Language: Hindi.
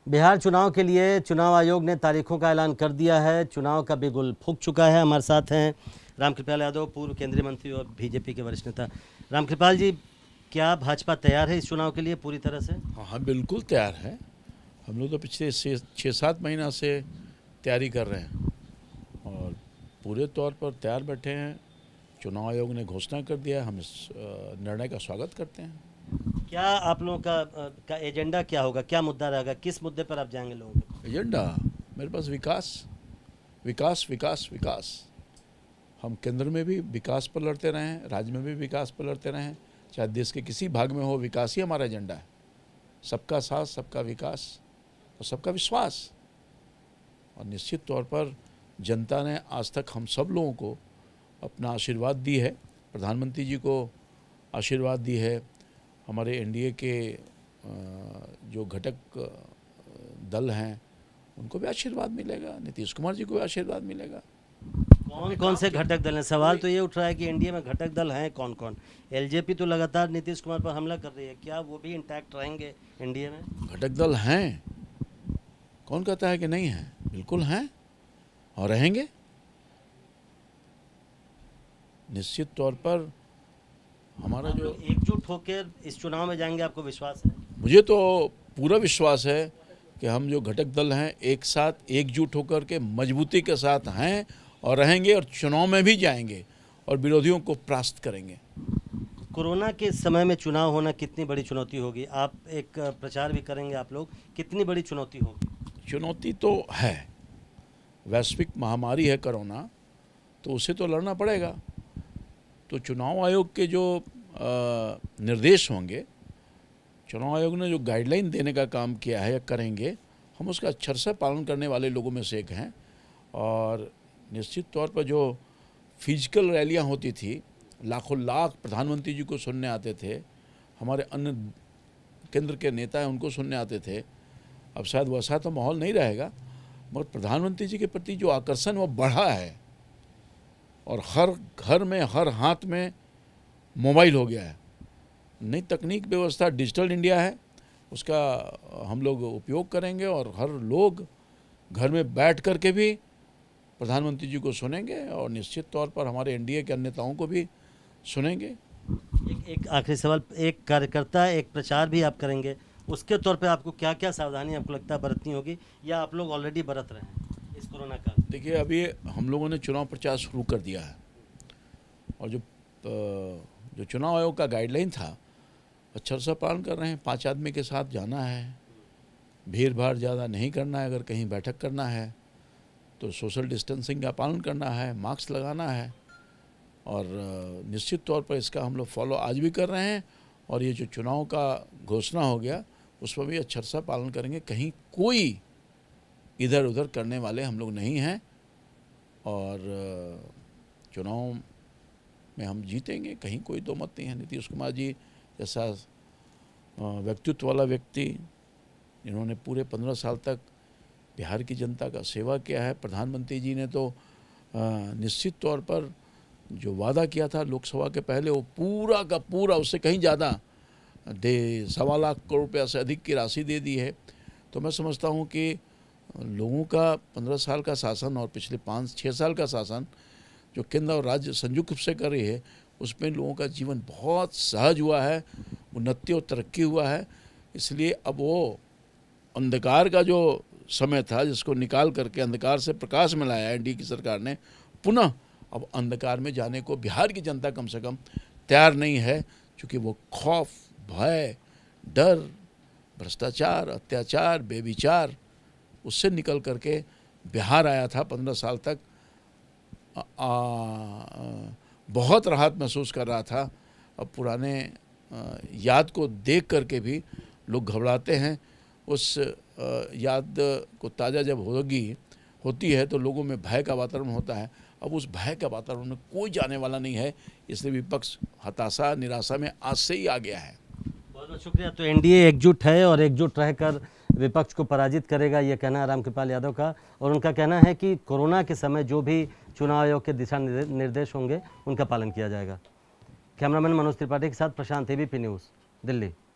बिहार चुनाव के लिए चुनाव आयोग ने तारीखों का ऐलान कर दिया है। चुनाव का बिगुल फूंक चुका है। हमारे साथ हैं रामकृपाल यादव, पूर्व केंद्रीय मंत्री और बीजेपी के वरिष्ठ नेता। रामकृपाल जी, क्या भाजपा तैयार है इस चुनाव के लिए पूरी तरह से? हाँ, बिल्कुल तैयार है। हम लोग तो पिछले 6-7 महीना से तैयारी कर रहे हैं और पूरे तौर पर तैयार बैठे हैं। चुनाव आयोग ने घोषणा कर दिया है, हम इस निर्णय का स्वागत करते हैं। क्या आप लोगों का एजेंडा क्या होगा, क्या मुद्दा रहेगा, किस मुद्दे पर आप जाएंगे लोगों के? एजेंडा मेरे पास विकास विकास विकास विकास। हम केंद्र में भी विकास पर लड़ते रहे हैं, राज्य में भी विकास पर लड़ते रहे हैं, चाहे देश के किसी भाग में हो, विकास ही हमारा एजेंडा है। सबका साथ, सबका विकास और सबका विश्वास। और निश्चित तौर पर जनता ने आज तक हम सब लोगों को अपना आशीर्वाद दी है। प्रधानमंत्री जी को आशीर्वाद दी है, हमारे एनडीए के जो घटक दल हैं उनको भी आशीर्वाद मिलेगा, नीतीश कुमार जी को भी आशीर्वाद मिलेगा। कौन कौन से घटक दल हैं? सवाल तो ये उठ रहा है कि एनडीए में घटक दल हैं कौन कौन? एलजेपी तो लगातार नीतीश कुमार पर हमला कर रही है, क्या वो भी इंटैक्ट रहेंगे एनडीए में? घटक दल हैं, कौन कहता है कि नहीं हैं? बिल्कुल हैं और रहेंगे। निश्चित तौर पर हमारा जो एकजुट होकर इस चुनाव में जाएंगे, आपको विश्वास है? मुझे तो पूरा विश्वास है कि हम जो घटक दल हैं एक साथ एकजुट होकर के मजबूती के साथ हैं और रहेंगे और चुनाव में भी जाएंगे और विरोधियों को परास्त करेंगे। कोरोना के समय में चुनाव होना कितनी बड़ी चुनौती होगी? आप एक प्रचार भी करेंगे, आप लोग, कितनी बड़ी चुनौती होगी? चुनौती तो है, वैश्विक महामारी है कोरोना, तो उसे तो लड़ना पड़ेगा। तो चुनाव आयोग के जो निर्देश होंगे, चुनाव आयोग ने जो गाइडलाइन देने का काम किया है या करेंगे, हम उसका अक्षर से पालन करने वाले लोगों में से एक हैं। और निश्चित तौर पर जो फिजिकल रैलियां होती थी, लाखों लाख प्रधानमंत्री जी को सुनने आते थे, हमारे अन्य केंद्र के नेता हैं उनको सुनने आते थे, अब शायद वैसा तो माहौल नहीं रहेगा, मगर प्रधानमंत्री जी के प्रति जो आकर्षण वो बढ़ा है और हर घर में, हर हाथ में मोबाइल हो गया है। नई तकनीक व्यवस्था, डिजिटल इंडिया है, उसका हम लोग उपयोग करेंगे और हर लोग घर में बैठ कर के भी प्रधानमंत्री जी को सुनेंगे और निश्चित तौर पर हमारे एनडीए के अन्य नेताओं को भी सुनेंगे। एक आखिरी सवाल, एक कार्यकर्ता, एक प्रचार भी आप करेंगे, उसके तौर पे आपको क्या क्या सावधानी आपको लगता है बरतनी होगी, या आप लोग ऑलरेडी बरत रहे हैं इस कोरोना काल? देखिए, अभी हम लोगों ने चुनाव प्रचार शुरू कर दिया है और जो चुनाव आयोग का गाइडलाइन था अक्षर से पालन कर रहे हैं। 5 आदमी के साथ जाना है, भीड़ भाड़ ज़्यादा नहीं करना है, अगर कहीं बैठक करना है तो सोशल डिस्टेंसिंग का पालन करना है, मास्क लगाना है और निश्चित तौर पर इसका हम लोग फॉलो आज भी कर रहे हैं। और ये जो चुनाव का घोषणा हो गया उस पर भी अक्षर से पालन करेंगे। कहीं कोई इधर उधर करने वाले हम लोग नहीं हैं और चुनाव में हम जीतेंगे, कहीं कोई दो मत नहीं है। नीतीश कुमार जी जैसा व्यक्तित्व वाला व्यक्ति, इन्होंने पूरे 15 साल तक बिहार की जनता का सेवा किया है। प्रधानमंत्री जी ने तो निश्चित तौर पर जो वादा किया था लोकसभा के पहले, वो पूरा का पूरा, उससे कहीं ज़्यादा 1.25 लाख करोड़ रुपया से अधिक की राशि दे दी है। तो मैं समझता हूँ कि लोगों का 15 साल का शासन और पिछले 5-6 साल का शासन जो केंद्र और राज्य संयुक्त रूप से कर रही है, उसमें लोगों का जीवन बहुत सहज हुआ है, उन्नति और तरक्की हुआ है। इसलिए अब वो अंधकार का जो समय था जिसको निकाल करके अंधकार से प्रकाश में लाया एनडीए की सरकार ने, पुनः अब अंधकार में जाने को बिहार की जनता कम से कम तैयार नहीं है, क्योंकि वो खौफ, भय, डर, भ्रष्टाचार, अत्याचार, बेविचार, उससे निकल करके बिहार आया था। 15 साल तक बहुत राहत महसूस कर रहा था। अब पुराने याद को देख करके भी लोग घबराते हैं। उस याद को ताज़ा जब होती है तो लोगों में भय का वातावरण होता है। अब उस भय का वातावरण में कोई जाने वाला नहीं है, इसलिए विपक्ष हताशा, निराशा में आज से ही आ गया है। बहुत बहुत शुक्रिया। तो एनडीए एकजुट है और एकजुट रहकर विपक्ष को पराजित करेगा, ये कहना है रामकृपाल यादव का। और उनका कहना है कि कोरोना के समय जो भी चुनाव आयोग के दिशा निर्देश होंगे उनका पालन किया जाएगा। कैमरामैन मनोज त्रिपाठी के साथ प्रशांत, एबीपी न्यूज़, दिल्ली।